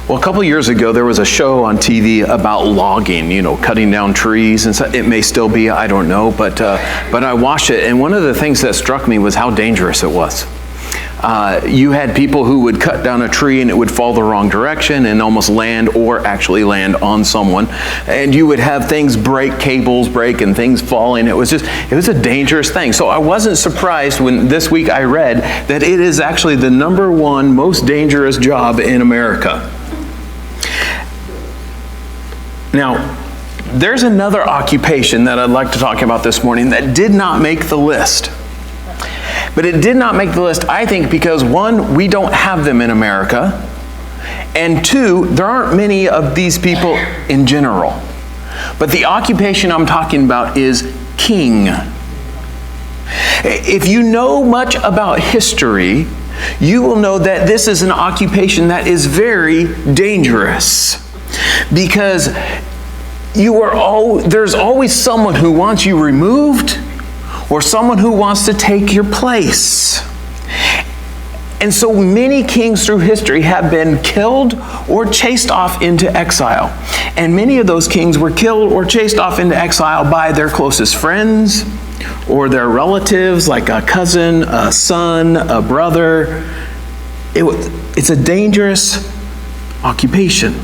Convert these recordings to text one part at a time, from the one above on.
Well, a couple years ago, there was a show on TV about logging, cutting down trees, and so it may still be, I don't know, but I watched it, and one of the things that struck me was how dangerous it was. You had people who would cut down a tree and it would fall the wrong direction and almost land or actually land on someone. And you would have things break, cables break and things falling. It was a dangerous thing. So I wasn't surprised when this week I read that it is actually the #1 most dangerous job in America. Now, there's another occupation that I'd like to talk about this morning that did not make the list. But it did not make the list, I think, because one, we don't have them in America, and two, there aren't many of these people in general. But the occupation I'm talking about is king. If you know much about history, you will know that this is an occupation that is very dangerous, because there's always someone who wants you removed, or someone who wants to take your place. And so many kings through history have been killed or chased off into exile. And many of those kings were killed or chased off into exile by their closest friends or their relatives, like a cousin, a son, a brother. It's a dangerous occupation.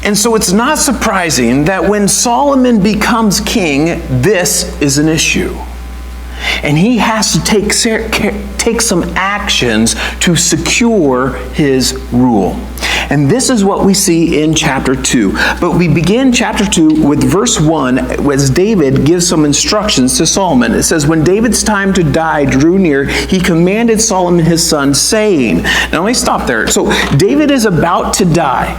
And so it's not surprising that when Solomon becomes king, this is an issue. And he has to take some actions to secure his rule. And this is what we see in chapter 2. But we begin chapter 2 with verse 1, as David gives some instructions to Solomon. It says, "When David's time to die drew near, he commanded Solomon his son, saying..." Now let me stop there. So David is about to die.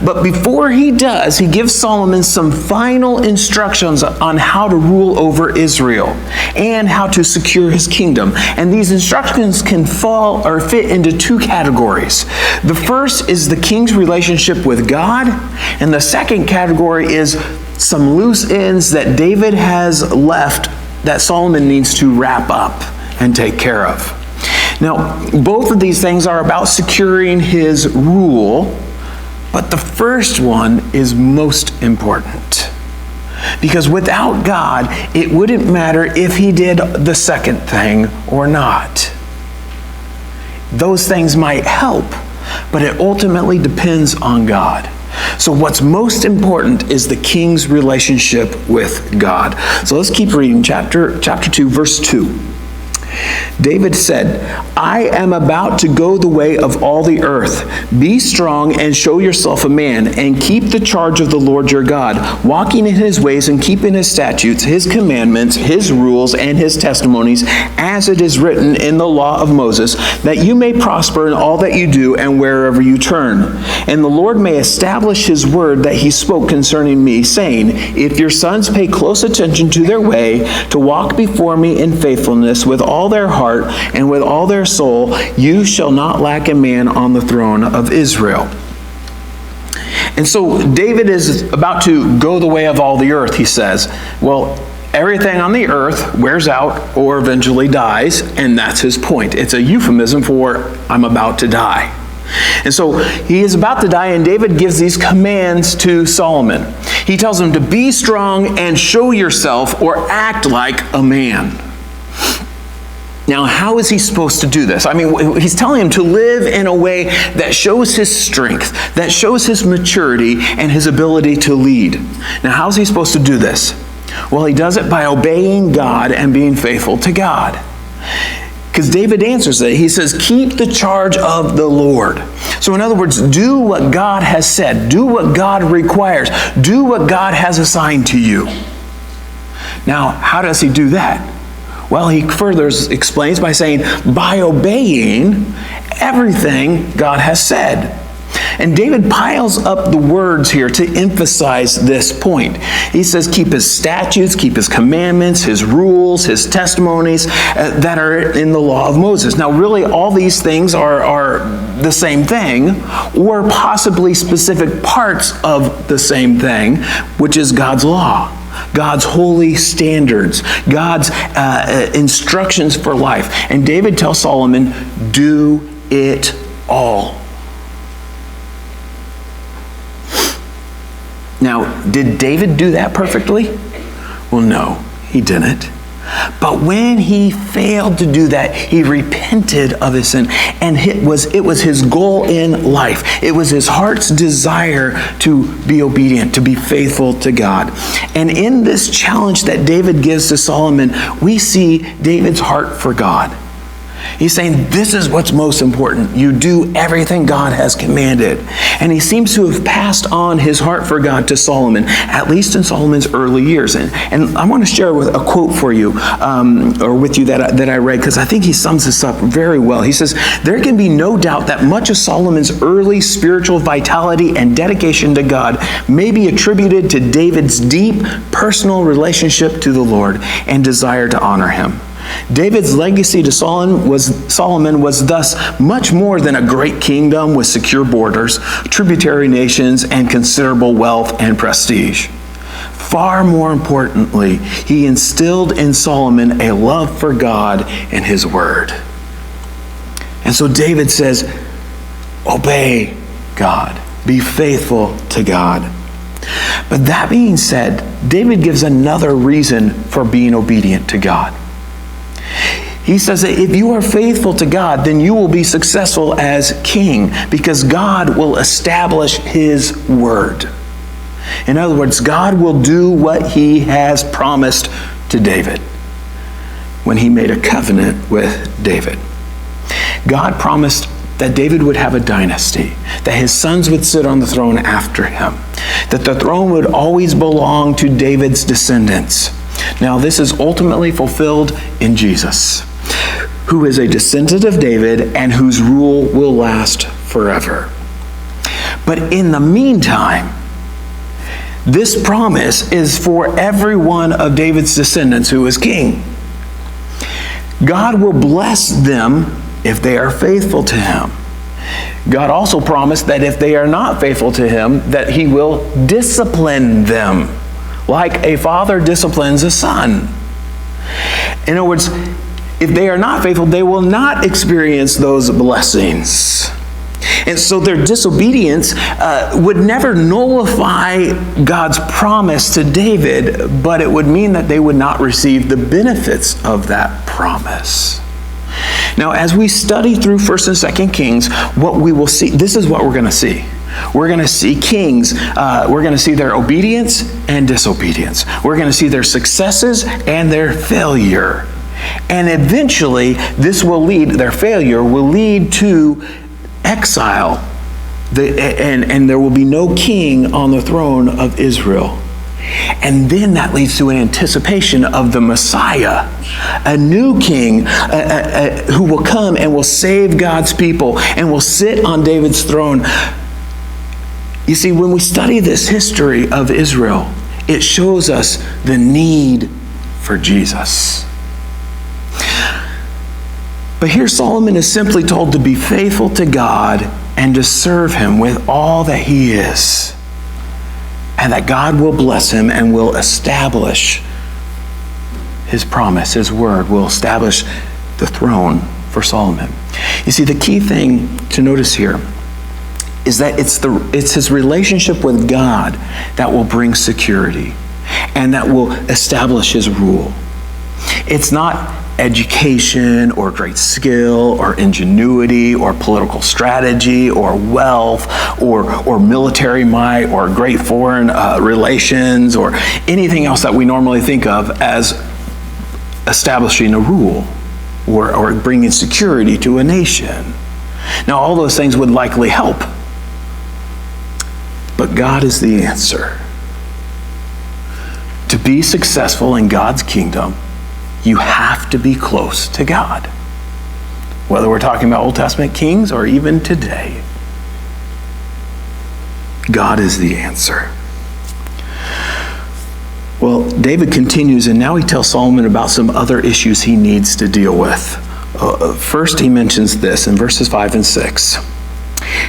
But before he does, he gives Solomon some final instructions on how to rule over Israel and how to secure his kingdom. And these instructions can fall or fit into two categories. The first is the king's relationship with God, and the second category is some loose ends that David has left that Solomon needs to wrap up and take care of. Now, both of these things are about securing his rule. But the first one is most important. Because without God, it wouldn't matter if he did the second thing or not. Those things might help, but it ultimately depends on God. So what's most important is the king's relationship with God. So let's keep reading chapter 2, verse 2. David said, "I am about to go the way of all the earth. Be strong and show yourself a man, and keep the charge of the Lord your God, walking in his ways and keeping his statutes, his commandments, his rules, and his testimonies, as it is written in the law of Moses, that you may prosper in all that you do and wherever you turn. And the Lord may establish his word that he spoke concerning me, saying, if your sons pay close attention to their way, to walk before me in faithfulness with all their heart and with all their soul, you shall not lack a man on the throne of Israel." And so David is about to go the way of all the earth, he says. Well, everything on the earth wears out or eventually dies, and that's his point. It's a euphemism for I'm about to die. And so he is about to die, and David gives these commands to Solomon. He tells him to be strong and show yourself or act like a man. Now, how is he supposed to do this? I mean, he's telling him to live in a way that shows his strength, that shows his maturity and his ability to lead. Now, how is he supposed to do this? Well, he does it by obeying God and being faithful to God. Because David answers it. He says, keep the charge of the Lord. So in other words, do what God has said. Do what God requires. Do what God has assigned to you. Now, how does he do that? Well, he further explains by saying, by obeying everything God has said. And David piles up the words here to emphasize this point. He says, keep his statutes, keep his commandments, his rules, his testimonies that are in the law of Moses. Now, really, all these things are the same thing, or possibly specific parts of the same thing, which is God's law. God's holy standards, God's instructions for life. And David tells Solomon, do it all. Now, did David do that perfectly? Well, no, he didn't. But when he failed to do that, he repented of his sin. And it was his goal in life. It was his heart's desire to be obedient, to be faithful to God. And in this challenge that David gives to Solomon, we see David's heart for God. He's saying, this is what's most important. You do everything God has commanded. And he seems to have passed on his heart for God to Solomon, at least in Solomon's early years. And I want to share with a quote for you, or with you that I read, because I think he sums this up very well. He says, there can be no doubt that much of Solomon's early spiritual vitality and dedication to God may be attributed to David's deep personal relationship to the Lord and desire to honor him. David's legacy to Solomon was thus much more than a great kingdom with secure borders, tributary nations, and considerable wealth and prestige. Far more importantly, he instilled in Solomon a love for God and his word. And so David says, obey God, be faithful to God. But that being said, David gives another reason for being obedient to God. He says that if you are faithful to God, then you will be successful as king, because God will establish his word. In other words, God will do what he has promised to David when he made a covenant with David. God promised that David would have a dynasty, that his sons would sit on the throne after him, that the throne would always belong to David's descendants. Now, this is ultimately fulfilled in Jesus, who is a descendant of David and whose rule will last forever. But in the meantime, this promise is for every one of David's descendants who is king. God will bless them if they are faithful to him. God also promised that if they are not faithful to him, that he will discipline them, like a father disciplines a son. In other words, if they are not faithful, they will not experience those blessings. And so their disobedience would never nullify God's promise to David, but it would mean that they would not receive the benefits of that promise. Now, as we study through 1st and 2nd Kings, what we will see, this is what we're going to see. We're going to see kings, we're going to see their obedience and disobedience. We're going to see their successes and their failure. And eventually, their failure will lead to exile, and there will be no king on the throne of Israel. And then that leads to an anticipation of the Messiah, a new king who will come and will save God's people and will sit on David's throne. You see, when we study this history of Israel, it shows us the need for Jesus. But here Solomon is simply told to be faithful to God and to serve him with all that he is, and that God will bless him and will establish his promise, his word, will establish the throne for Solomon. You see, the key thing to notice here is that it's his relationship with God that will bring security and that will establish his rule. It's not education or great skill or ingenuity or political strategy or wealth or military might or great foreign relations or anything else that we normally think of as establishing a rule or bringing security to a nation. Now, all those things would likely help, but God is the answer. To be successful in God's kingdom, you have to be close to God. Whether we're talking about Old Testament kings or even today, God is the answer. Well, David continues, and now he tells Solomon about some other issues he needs to deal with. First, he mentions this in verses 5 and 6.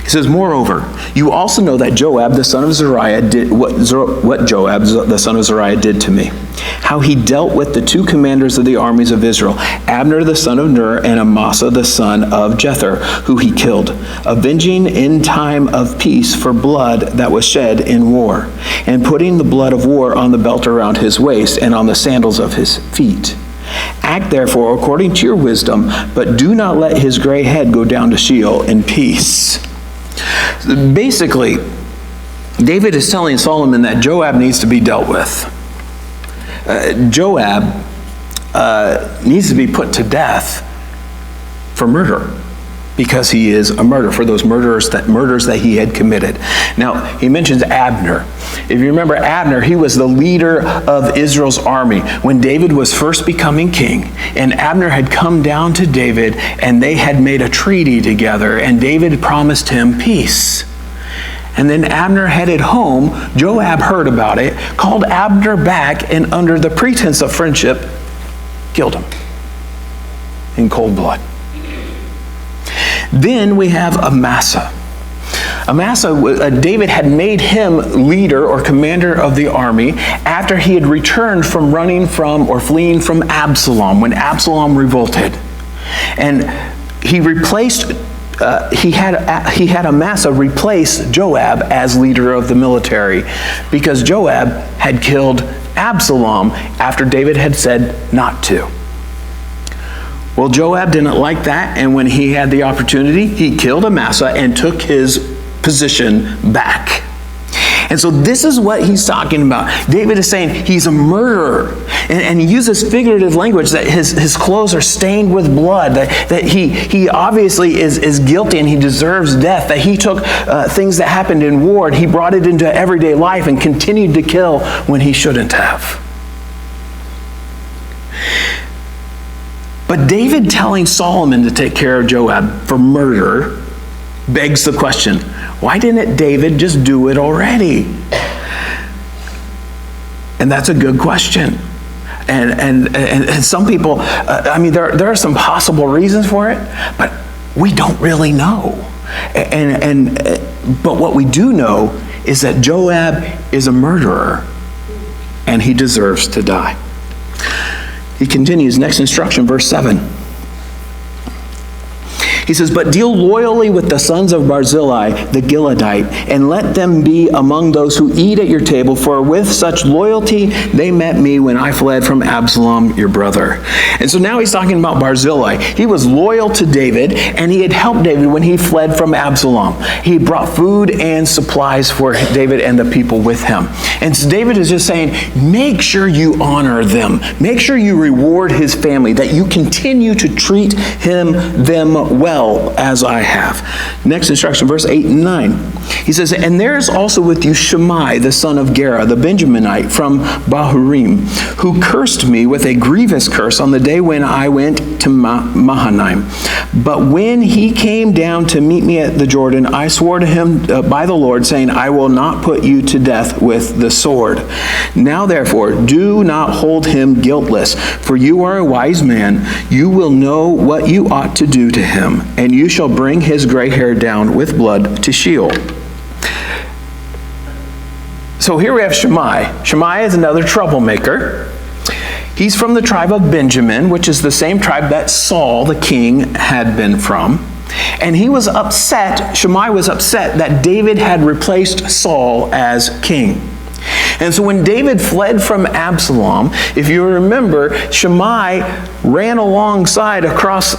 He says, moreover, you also know that Joab the son of Zeruiah did what Joab the son of Zeruiah did to me, how he dealt with the two commanders of the armies of Israel, Abner the son of Ner and Amasa the son of Jether, who he killed, avenging in time of peace for blood that was shed in war, and putting the blood of war on the belt around his waist and on the sandals of his feet. Act therefore according to your wisdom, but do not let his gray head go down to Sheol in peace. Basically, David is telling Solomon that Joab needs to be dealt with. Joab needs to be put to death for murder, because he is a murderer, for those murders that he had committed. Now, he mentions Abner. If you remember Abner, he was the leader of Israel's army when David was first becoming king. And Abner had come down to David, and they had made a treaty together, and David promised him peace. And then Abner headed home. Joab heard about it, called Abner back, and under the pretense of friendship, killed him in cold blood. Then we have Amasa. David had made him leader or commander of the army after he had returned from running from or fleeing from Absalom, when Absalom revolted. And he had Amasa replace Joab as leader of the military, because Joab had killed Absalom after David had said not to. Well, Joab didn't like that, and when he had the opportunity, he killed Amasa and took his position back. And so this is what he's talking about. David is saying he's a murderer. And he uses figurative language, that his clothes are stained with blood, that he obviously is guilty and he deserves death, that he took things that happened in war and he brought it into everyday life and continued to kill when he shouldn't have. But David telling Solomon to take care of Joab for murder begs the question, why didn't David just do it already? And that's a good question. And some people, there are some possible reasons for it, but we don't really know. But what we do know is that Joab is a murderer, and he deserves to die. He continues, next instruction, verse 7. He says, but deal loyally with the sons of Barzillai the Gileadite, and let them be among those who eat at your table, for with such loyalty they met me when I fled from Absalom your brother. And so now he's talking about Barzillai. He was loyal to David, and he had helped David when he fled from Absalom. He brought food and supplies for David and the people with him. And so David is just saying, make sure you honor them. Make sure you reward his family, that you continue to treat them well, as I have. Next instruction, verse 8 and 9. He says, and there is also with you Shammai, the son of Gera, the Benjaminite from Bahurim, who cursed me with a grievous curse on the day when I went to Mahanaim. But when he came down to meet me at the Jordan, I swore to him by the Lord, saying, I will not put you to death with the sword. Now therefore, do not hold him guiltless, for you are a wise man. You will know what you ought to do to him, and you shall bring his gray hair down with blood to Sheol. So here we have Shammai. Shammai is another troublemaker. He's from the tribe of Benjamin, which is the same tribe that Saul, the king, had been from. And he was upset, Shammai was upset that David had replaced Saul as king. And so when David fled from Absalom, if you remember, Shammai ran alongside across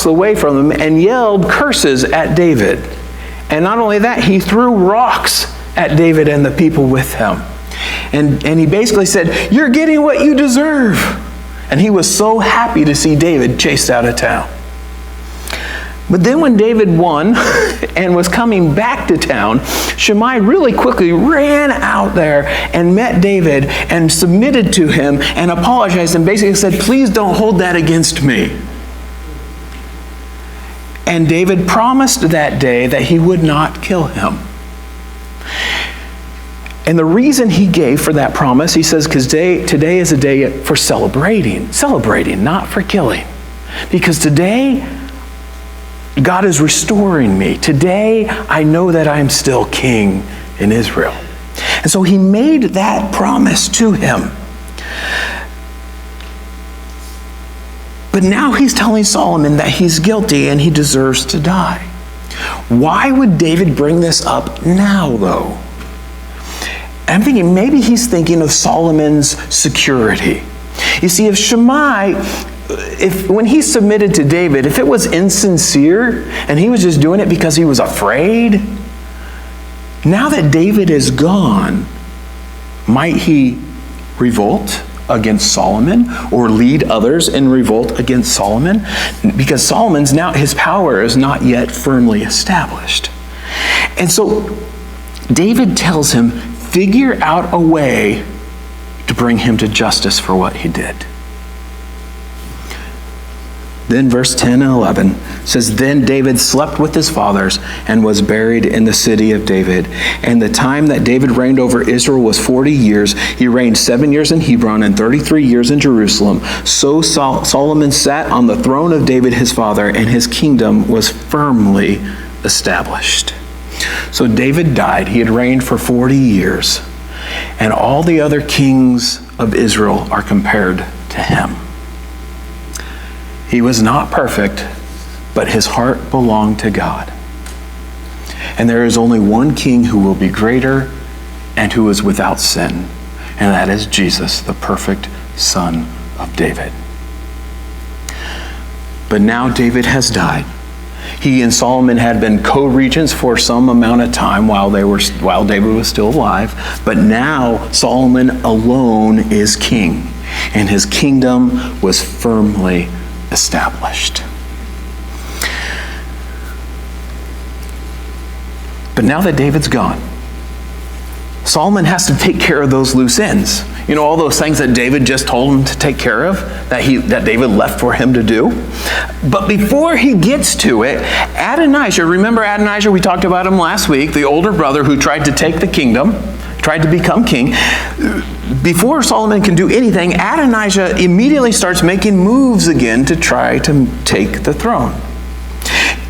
the way from him and yelled curses at David. And not only that, he threw rocks at David and the people with him. And he basically said, you're getting what you deserve. And he was so happy to see David chased out of town. But then when David won and was coming back to town, Shammai really quickly ran out there and met David and submitted to him and apologized and basically said, please don't hold that against me. And David promised that day that he would not kill him. And the reason he gave for that promise, he says, because today is a day for celebrating, not for killing. Because today, God is restoring me. Today, I know that I am still king in Israel. And so he made that promise to him. But now he's telling Solomon that he's guilty and he deserves to die. Why would David bring this up now, though? I'm thinking maybe he's thinking of Solomon's security. You see, if Shammai, when he submitted to David, if it was insincere and he was just doing it because he was afraid, now that David is gone, might he revolt against Solomon or lead others in revolt against Solomon? Because Solomon's now, his power is not yet firmly established. And so David tells him, figure out a way to bring him to justice for what he did. Then verse 10 and 11 says, Then David slept with his fathers and was buried in the city of David. And the time that David reigned over Israel was 40 years. He reigned 7 years in Hebron and 33 years in Jerusalem. So Solomon sat on the throne of David his father, and his kingdom was firmly established. So David died. He had reigned for 40 years. And all the other kings of Israel are compared to him. He was not perfect, but his heart belonged to God. And there is only one king who will be greater and who is without sin, and that is Jesus, the perfect Son of David. But now David has died. He and Solomon had been co-regents for some amount of time while David was still alive, but now Solomon alone is king, and his kingdom was firmly established. But now that David's gone, Solomon has to take care of those loose ends. You know, all those things that David just told him to take care of, that David left for him to do. But before he gets to it, Adonijah, remember Adonijah? We talked about him last week, the older brother who tried to take the kingdom, tried to become king. Before Solomon can do anything, Adonijah immediately starts making moves again to try to take the throne.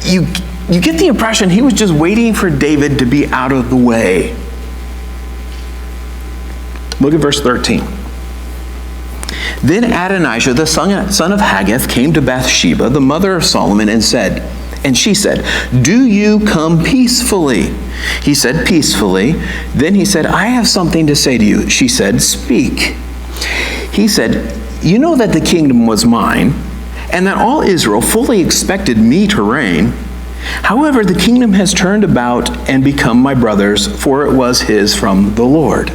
You get the impression he was just waiting for David to be out of the way. Look at verse 13. Then Adonijah, the son of Haggith, came to Bathsheba, the mother of Solomon, and she said, Do you come peacefully? He said, Peacefully. Then he said, I have something to say to you. She said, Speak. He said, You know that the kingdom was mine, and that all Israel fully expected me to reign. However, the kingdom has turned about and become my brother's, for it was his from the Lord.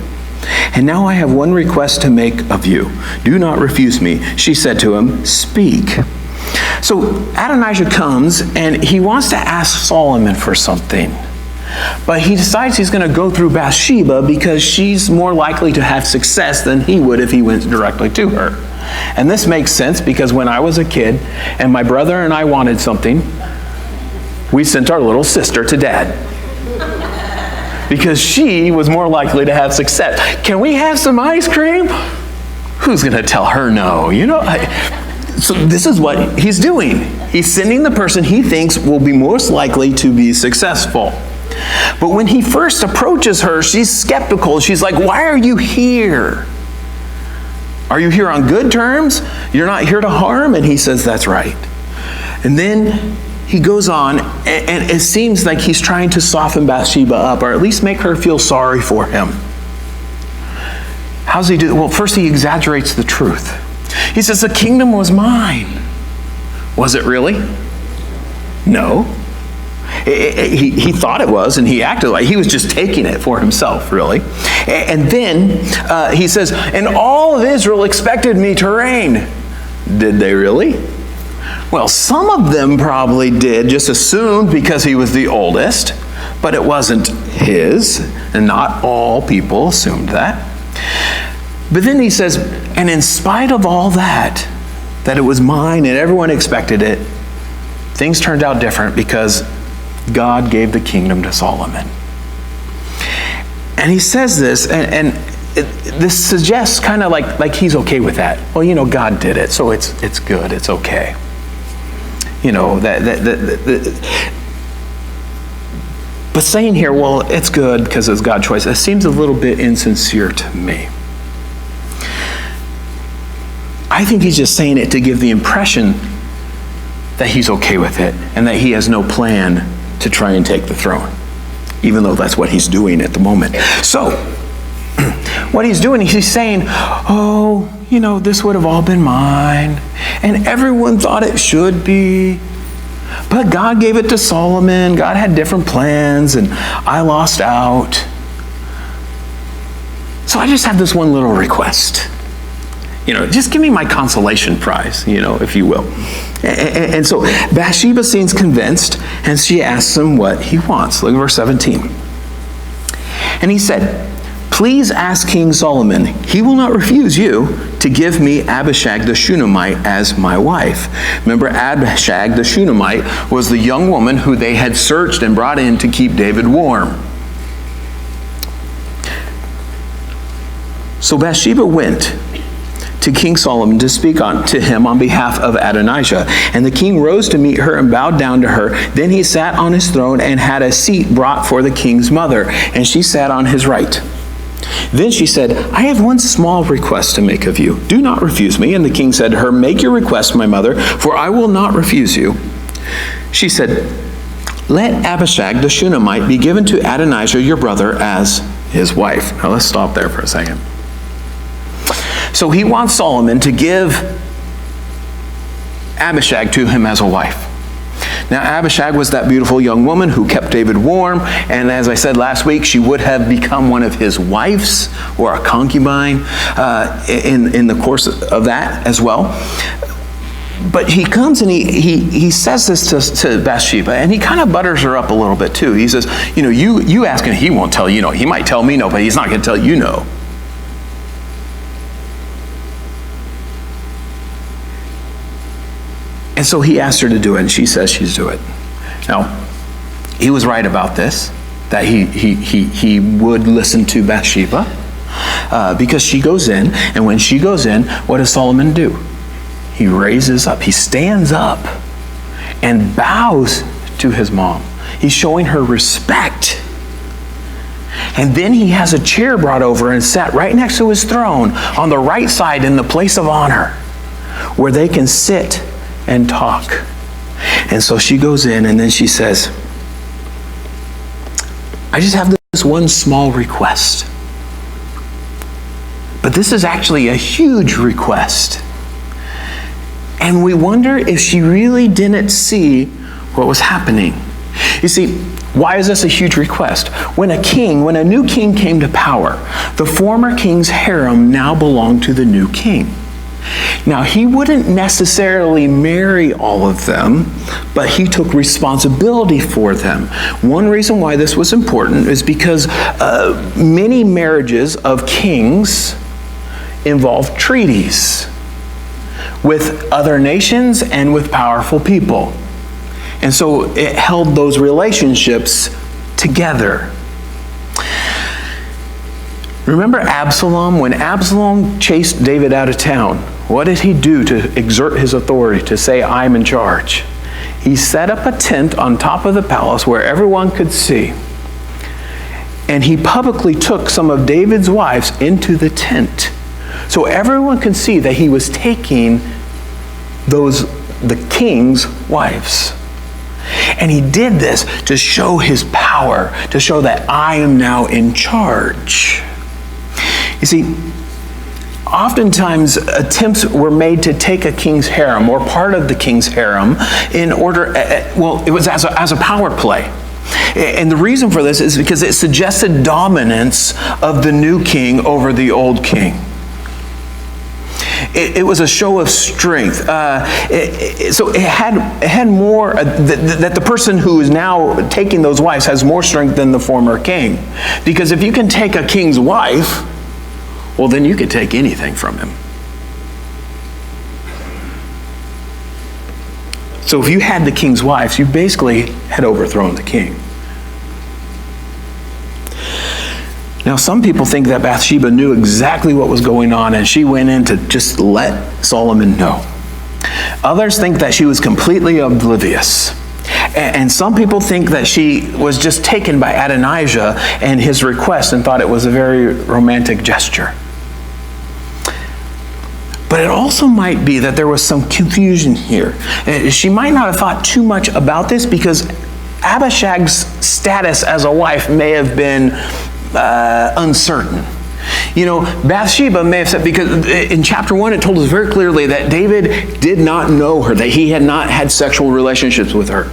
And now I have one request to make of you. Do not refuse me. She said to him, Speak. So Adonijah comes and he wants to ask Solomon for something. But he decides he's going to go through Bathsheba because she's more likely to have success than he would if he went directly to her. And this makes sense because when I was a kid and my brother and I wanted something, we sent our little sister to Dad. Because she was more likely to have success. Can we have some ice cream? Who's going to tell her no? You know, so this is what he's doing. He's sending the person he thinks will be most likely to be successful. But when he first approaches her, she's skeptical. She's like, why are you here? Are you here on good terms? You're not here to harm? And he says, that's right. And then he goes on, and it seems like he's trying to soften Bathsheba up, or at least make her feel sorry for him. How does he do that? Well, first he exaggerates the truth. He says, the kingdom was mine. Was it really? No. He thought it was, and he acted like he was just taking it for himself, really. And then he says, and all of Israel expected me to reign. Did they really? Well, some of them probably did, just assumed because he was the oldest, but it wasn't his, and not all people assumed that. But then he says, and in spite of all that it was mine and everyone expected it, things turned out different because God gave the kingdom to Solomon. And he says this, and this suggests kind of like he's okay with that. Well, you know, God did it, so it's good, it's okay. But saying here, well, it's good because it's God's choice, it seems a little bit insincere to me. I think he's just saying it to give the impression that he's okay with it and that he has no plan to try and take the throne, even though that's what he's doing at the moment. So, what he's doing, he's saying, oh, this would have all been mine, and everyone thought it should be, but God gave it to Solomon. God had different plans, and I lost out. So I just have this one little request. Just give me my consolation prize, if you will. And so Bathsheba seems convinced, and she asks him what he wants. Look at verse 17. And he said, please ask King Solomon. He will not refuse you to give me Abishag the Shunammite as my wife. Remember, Abishag the Shunammite was the young woman who they had searched and brought in to keep David warm. So Bathsheba went to King Solomon to speak to him on behalf of Adonijah. And the king rose to meet her and bowed down to her. Then he sat on his throne and had a seat brought for the king's mother, and she sat on his right. Then she said, I have one small request to make of you. Do not refuse me. And the king said to her, make your request, my mother, for I will not refuse you. She said, let Abishag the Shunammite be given to Adonijah your brother as his wife. Now let's stop there for a second. So he wants Solomon to give Abishag to him as a wife. Now Abishag was that beautiful young woman who kept David warm, and as I said last week, she would have become one of his wives or a concubine in the course of that as well. But he comes and he says this to Bathsheba, and he kind of butters her up a little bit too. He says, you ask him, he won't tell you no. He might tell me no, but he's not going to tell you no. And so he asked her to do it, and she says she's do it. Now, he was right about this, that he would listen to Bathsheba, because she goes in, and when she goes in, what does Solomon do? He raises up, he stands up, and bows to his mom. He's showing her respect. And then he has a chair brought over and sat right next to his throne, on the right side in the place of honor, where they can sit and talk. And so she goes in, and then she says, I just have this one small request. But this is actually a huge request. And we wonder if she really didn't see what was happening. You see, why is this a huge request? When a new king came to power, the former king's harem now belonged to the new king. Now, he wouldn't necessarily marry all of them, but he took responsibility for them. One reason why this was important is because many marriages of kings involved treaties with other nations and with powerful people. And so it held those relationships together. Remember Absalom? When Absalom chased David out of town, what did he do to exert his authority, to say, I'm in charge? He set up a tent on top of the palace where everyone could see. And he publicly took some of David's wives into the tent, so everyone could see that he was taking the king's wives. And he did this to show his power, to show that I am now in charge. You see, oftentimes attempts were made to take a king's harem or part of the king's harem in order, it was as a power play. And the reason for this is because it suggested dominance of the new king over the old king. It was a show of strength. So it had more, that the person who is now taking those wives has more strength than the former king. Because if you can take a king's wife, well, then you could take anything from him. So if you had the king's wives, you basically had overthrown the king. Now, some people think that Bathsheba knew exactly what was going on, and she went in to just let Solomon know. Others think that she was completely oblivious. And some people think that she was just taken by Adonijah and his request and thought it was a very romantic gesture. But it also might be that there was some confusion here. She might not have thought too much about this because Abishag's status as a wife may have been uncertain. Bathsheba may have said, because in chapter 1 it told us very clearly that David did not know her, that he had not had sexual relationships with her.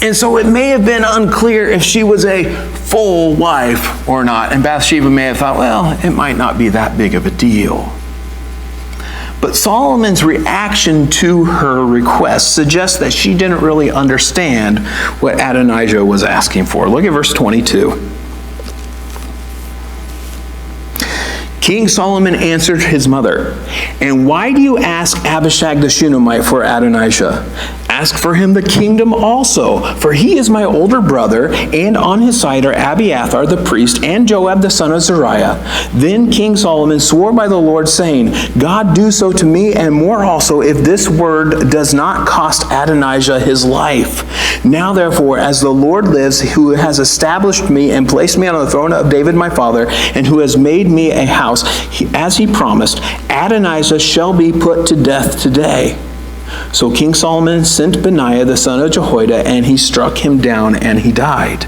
And so it may have been unclear if she was a full wife or not. And Bathsheba may have thought, well, it might not be that big of a deal. But Solomon's reaction to her request suggests that she didn't really understand what Adonijah was asking for. Look at verse 22. King Solomon answered his mother, "And why do you ask Abishag the Shunammite for Adonijah? Ask for him the kingdom also, for he is my older brother, and on his side are Abiathar the priest and Joab the son of Zeruiah." Then King Solomon swore by the Lord, saying, "God do so to me and more also, if this word does not cost Adonijah his life. Now therefore, as the Lord lives, who has established me and placed me on the throne of David my father, and who has made me a house, as he promised, Adonijah shall be put to death today." So King Solomon sent Benaiah the son of Jehoiada, and he struck him down, and he died.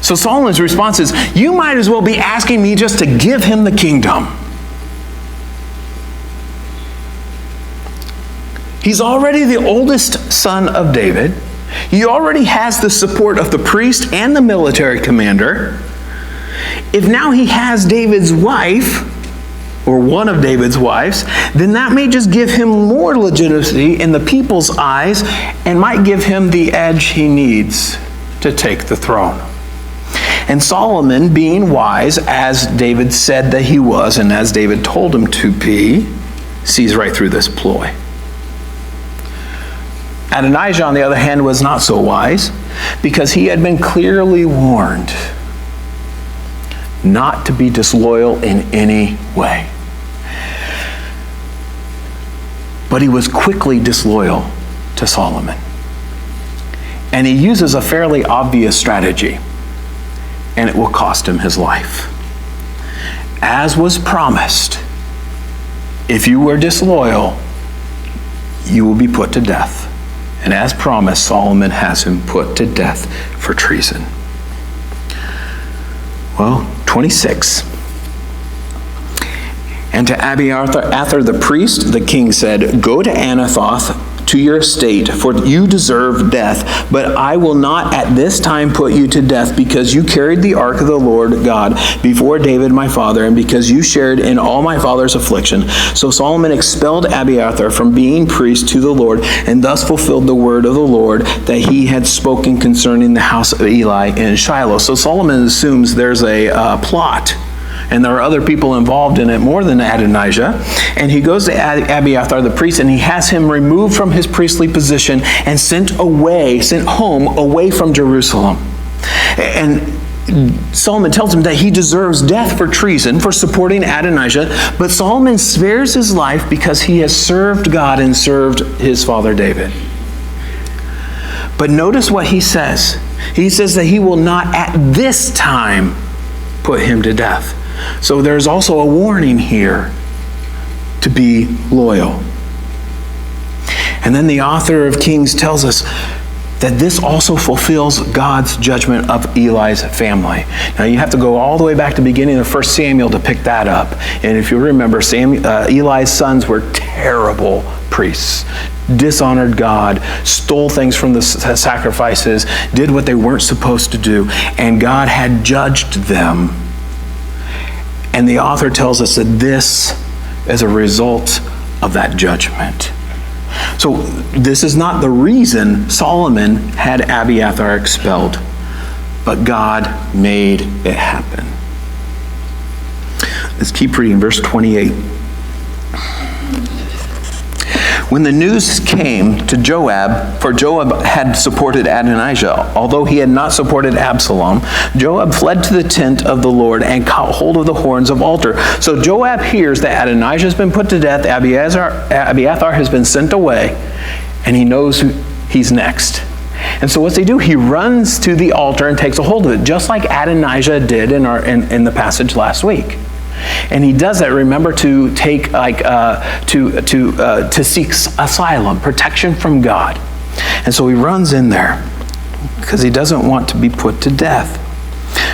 So Solomon's response is, you might as well be asking me just to give him the kingdom. He's already the oldest son of David. He already has the support of the priest and the military commander. If now he has David's wife, or one of David's wives, then that may just give him more legitimacy in the people's eyes and might give him the edge he needs to take the throne. And Solomon, being wise, as David said that he was, and as David told him to be, sees right through this ploy. Adonijah, on the other hand, was not so wise, because he had been clearly warned not to be disloyal in any way. But he was quickly disloyal to Solomon. And he uses a fairly obvious strategy, and it will cost him his life. As was promised, if you were disloyal, you will be put to death. And as promised, Solomon has him put to death for treason. Well, 26. And to Abiathar the priest, the king said, "Go to Anathoth to your estate, for you deserve death. But I will not at this time put you to death, because you carried the ark of the Lord God before David my father, and because you shared in all my father's affliction." So Solomon expelled Abiathar from being priest to the Lord, and thus fulfilled the word of the Lord that he had spoken concerning the house of Eli in Shiloh. So Solomon assumes there's a plot, and there are other people involved in it more than Adonijah. And he goes to Abiathar the priest, and he has him removed from his priestly position and sent home away from Jerusalem. And Solomon tells him that he deserves death for treason, for supporting Adonijah, but Solomon spares his life because he has served God and served his father David. But notice what he says. He says that he will not at this time put him to death. So there's also a warning here to be loyal. And then the author of Kings tells us that this also fulfills God's judgment of Eli's family. Now you have to go all the way back to the beginning of 1 Samuel to pick that up. And if you remember, Eli's sons were terrible priests, dishonored God, stole things from the sacrifices, did what they weren't supposed to do, and God had judged them. And the author tells us that this is a result of that judgment. So this is not the reason Solomon had Abiathar expelled, but God made it happen. Let's keep reading verse 28. When the news came to Joab, for Joab had supported Adonijah, although he had not supported Absalom, Joab fled to the tent of the Lord and caught hold of the horns of altar. So Joab hears that Adonijah has been put to death, Abiathar has been sent away, and he knows he's next. And so what's he do? He runs to the altar and takes a hold of it, just like Adonijah did in the passage last week. And he does that, remember, to take to seek asylum, protection from God. And so he runs in there because he doesn't want to be put to death.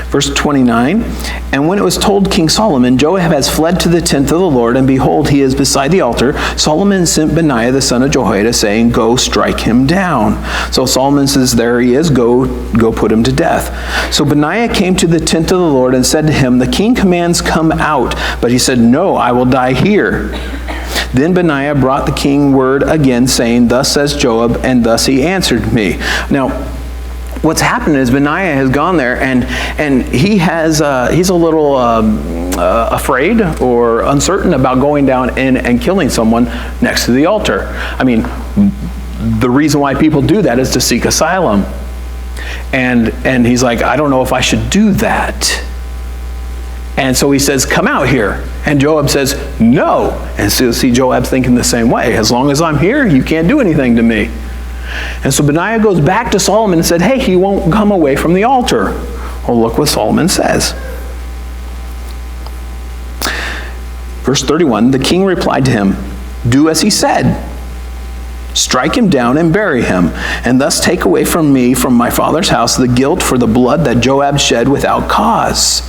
Verse 29, and when it was told King Solomon, Joab has fled to the tent of the Lord, and behold, he is beside the altar, Solomon sent Benaiah the son of Jehoiada, saying, go strike him down. So Solomon says, there he is, go put him to death. So Benaiah came to the tent of the Lord and said to him, the king commands, come out. But he said, no, I will die here. Then Benaiah brought the king word again, saying, thus says Joab, and thus he answered me. Now, what's happened is Benaiah has gone there, and he's a little afraid or uncertain about going down and killing someone next to the altar. I mean, the reason why people do that is to seek asylum. And he's like, I don't know if I should do that. And so he says, come out here. And Joab says, no. And so see, Joab's thinking the same way. As long as I'm here, you can't do anything to me. And so Benaiah goes back to Solomon and said, hey, he won't come away from the altar. Well, look what Solomon says. Verse 31, the king replied to him, do as he said. Strike him down and bury him, and thus take away from me, from my father's house, the guilt for the blood that Joab shed without cause.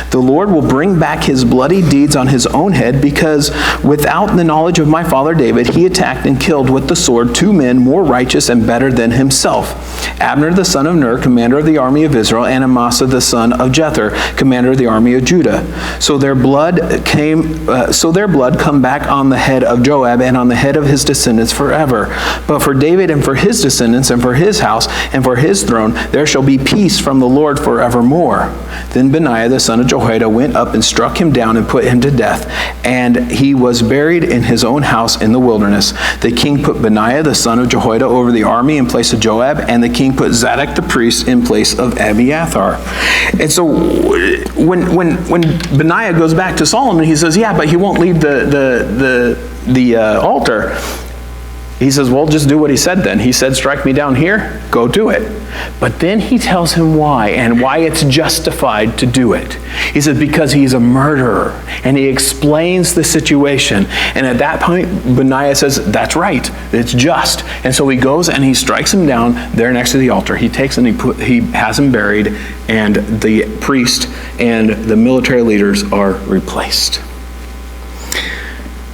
The Lord will bring back his bloody deeds on his own head, because without the knowledge of my father David, he attacked and killed with the sword 2 men more righteous and better than himself, Abner the son of Ner, commander of the army of Israel, and Amasa the son of Jether, commander of the army of Judah. So their blood come back on the head of Joab and on the head of his descendants forever. But for David and for his descendants and for his house and for his throne, there shall be peace from the Lord forevermore. Then Benaiah the son of Jehoiada went up and struck him down and put him to death. And he was buried in his own house in the wilderness. The king put Benaiah the son of Jehoiada over the army in place of Joab, and the king put Zadok the priest in place of Abiathar. And so when Benaiah goes back to Solomon, he says, yeah, but he won't leave the altar. He says, well, just do what he said then. He said, strike me down here, go do it. But then he tells him why, and why it's justified to do it. He says, because he's a murderer. And he explains the situation. And at that point, Benaiah says, that's right, it's just. And so he goes and he strikes him down there next to the altar. He takes and he has him buried, and the priest and the military leaders are replaced.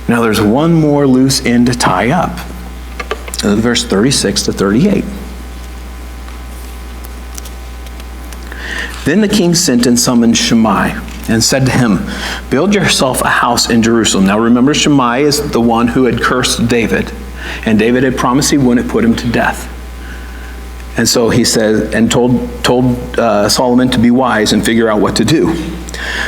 Now there's one more loose end to tie up. Verse 36 to 38. Then the king sent and summoned Shimei and said to him, build yourself a house in Jerusalem. Now remember, Shimei is the one who had cursed David. And David had promised he wouldn't put him to death. And so he said, and told Solomon to be wise and figure out what to do.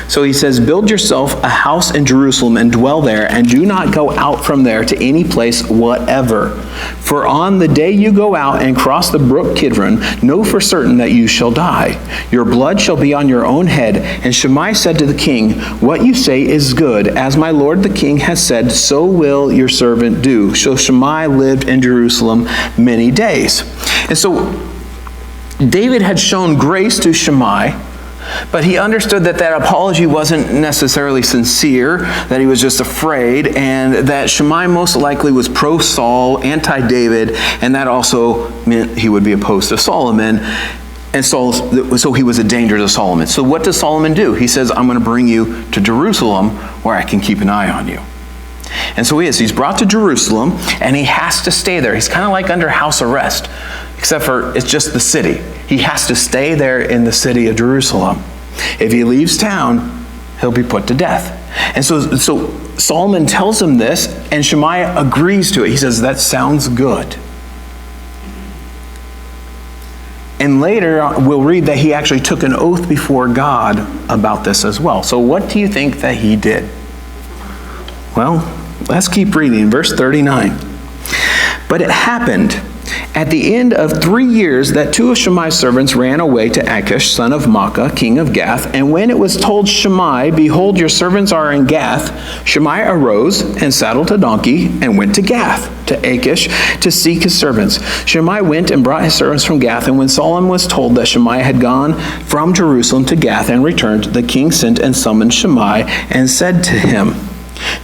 So he says, build yourself a house in Jerusalem and dwell there, and do not go out from there to any place whatever. For on the day you go out and cross the brook Kidron, know for certain that you shall die. Your blood shall be on your own head. And Shimei said to the king, what you say is good. As my lord the king has said, so will your servant do. So Shimei lived in Jerusalem many days. And so David had shown grace to Shimei, but he understood that that apology wasn't necessarily sincere, that he was just afraid, and that Shimei most likely was pro-Saul, anti-David, and that also meant he would be opposed to Solomon. And so he was a danger to Solomon. So what does Solomon do? He says, I'm going to bring you to Jerusalem where I can keep an eye on you. And so he's brought to Jerusalem, and he has to stay there. He's kind of like under house arrest, except for it's just the city. He has to stay there in the city of Jerusalem. If he leaves town, he'll be put to death. And so Solomon tells him this, and Shimei agrees to it. He says, that sounds good. And later we'll read that he actually took an oath before God about this as well. So what do you think that he did? Well, let's keep reading. Verse 39. But it happened at the end of 3 years that two of Shammai's servants ran away to Achish, son of Maacah, king of Gath. And when it was told Shammai, behold, your servants are in Gath, Shammai arose and saddled a donkey and went to Gath, to Achish, to seek his servants. Shammai went and brought his servants from Gath. And when Solomon was told that Shammai had gone from Jerusalem to Gath and returned, the king sent and summoned Shammai and said to him,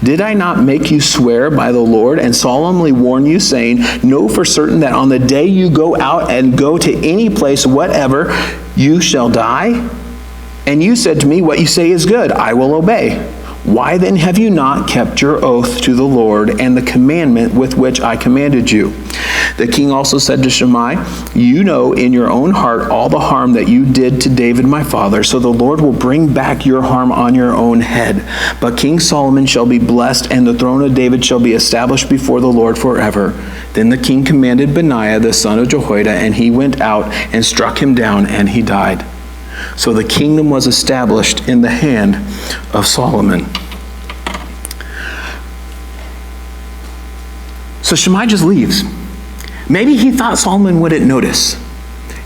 did I not make you swear by the Lord and solemnly warn you, saying, know for certain that on the day you go out and go to any place whatever, you shall die? And you said to me, what you say is good, I will obey. Why then have you not kept your oath to the Lord and the commandment with which I commanded you? The king also said to Shammai, you know in your own heart all the harm that you did to David my father, so the Lord will bring back your harm on your own head. But King Solomon shall be blessed, and the throne of David shall be established before the Lord forever. Then the king commanded Benaiah the son of Jehoiada, and he went out and struck him down, and he died. So the kingdom was established in the hand of Solomon. So Shammai just leaves. Maybe he thought Solomon wouldn't notice.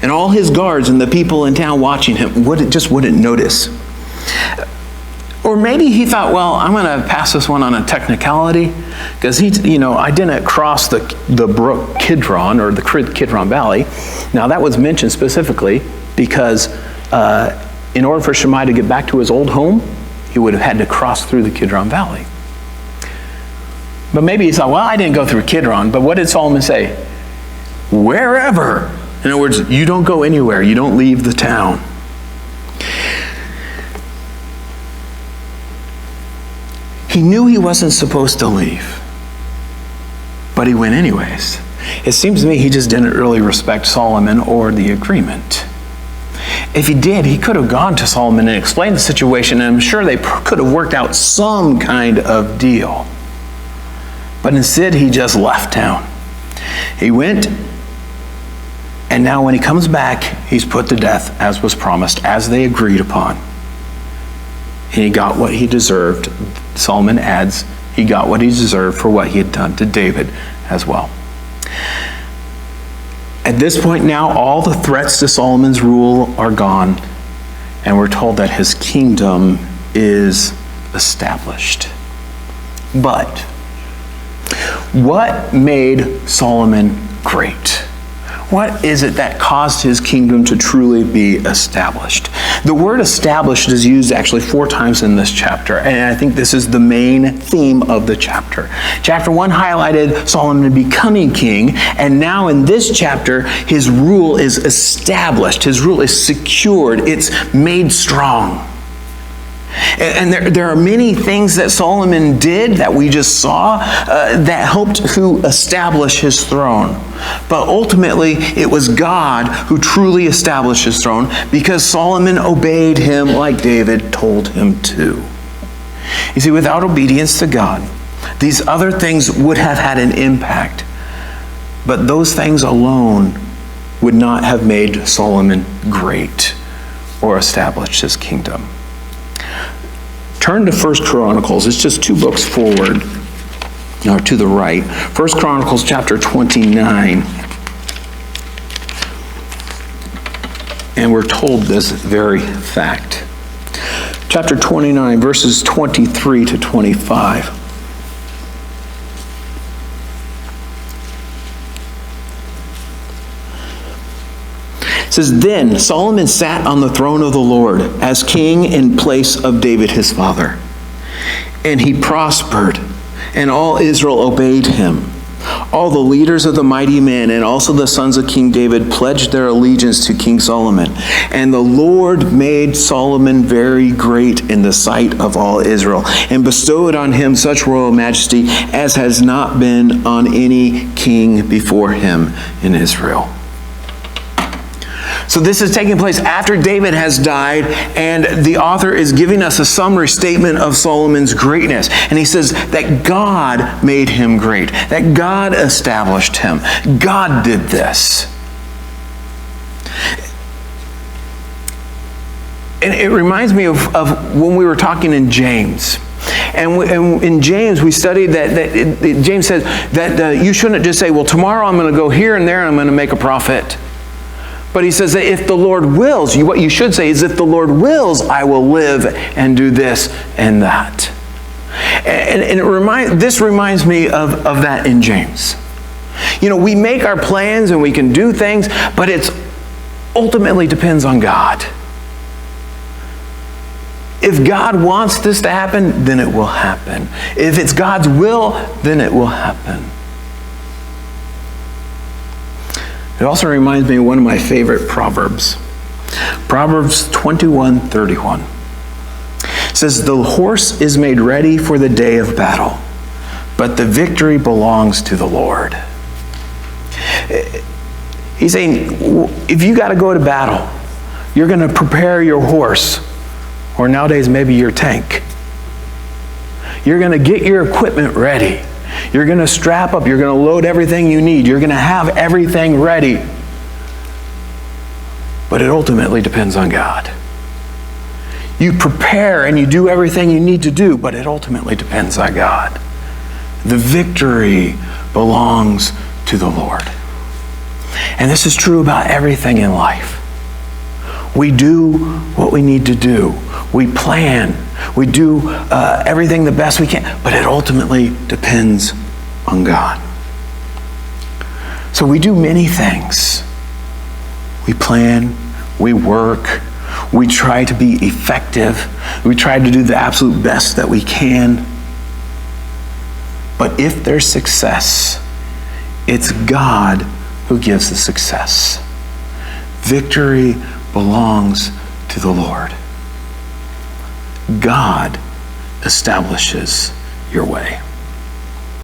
And all his guards and the people in town watching him wouldn't notice. Or maybe he thought, well, I'm going to pass this one on a technicality, because I didn't cross the brook Kidron, or the Kidron Valley. Now that was mentioned specifically because in order for Shammai to get back to his old home, he would have had to cross through the Kidron Valley. But maybe he thought, well, I didn't go through Kidron, but what did Solomon say? Wherever. In other words, you don't go anywhere. You don't leave the town. He knew he wasn't supposed to leave, but he went anyways. It seems to me he just didn't really respect Solomon or the agreement. If he did, he could have gone to Solomon and explained the situation, and I'm sure they could have worked out some kind of deal. But instead, he just left town. He went, and now when he comes back, he's put to death as was promised, as they agreed upon. And he got what he deserved. Solomon adds, he got what he deserved for what he had done to David as well. At this point now, all the threats to Solomon's rule are gone, and we're told that his kingdom is established. But what made Solomon great? What is it that caused his kingdom to truly be established? The word established is used actually 4 times in this chapter, and I think this is the main theme of the chapter. Chapter 1 highlighted Solomon becoming king, and now in this chapter, his rule is established. His rule is secured. It's made strong. And there are many things that Solomon did that we just saw that helped to establish his throne. But ultimately, it was God who truly established his throne because Solomon obeyed him like David told him to. You see, without obedience to God, these other things would have had an impact. But those things alone would not have made Solomon great or established his kingdom. Turn to 1 Chronicles. It's just 2 books forward, or to the right. 1 Chronicles chapter 29. And we're told this very fact. Chapter 29, verses 23 to 25. It says, then Solomon sat on the throne of the Lord as king in place of David his father. And he prospered, and all Israel obeyed him. All the leaders of the mighty men and also the sons of King David pledged their allegiance to King Solomon. And the Lord made Solomon very great in the sight of all Israel, and bestowed on him such royal majesty as has not been on any king before him in Israel. So this is taking place after David has died, and the author is giving us a summary statement of Solomon's greatness. And he says that God made him great, that God established him. God did this. And it reminds me of when we were talking in James. And in James, we studied that James says that you shouldn't just say, well, tomorrow I'm going to go here and there and I'm going to make a profit. But he says that if the Lord wills, what you should say is, if the Lord wills, I will live and do this and that. And this reminds me of that in James. We make our plans and we can do things, but it's ultimately depends on God. If God wants this to happen, then it will happen. If it's God's will, then it will happen. It also reminds me of one of my favorite Proverbs. Proverbs 21:31. It says, the horse is made ready for the day of battle, but the victory belongs to the Lord. He's saying, if you got to go to battle, you're going to prepare your horse, or nowadays maybe your tank. You're going to get your equipment ready. You're going to strap up. You're going to load everything you need. You're going to have everything ready. But it ultimately depends on God. You prepare and you do everything you need to do, but it ultimately depends on God. The victory belongs to the Lord. And this is true about everything in life. We do what we need to do. We plan. We do everything the best we can, but it ultimately depends on God. So we do many things. We plan, we work, we try to be effective, we try to do the absolute best that we can. But if there's success, it's God who gives the success. Victory belongs to the Lord. God establishes your way.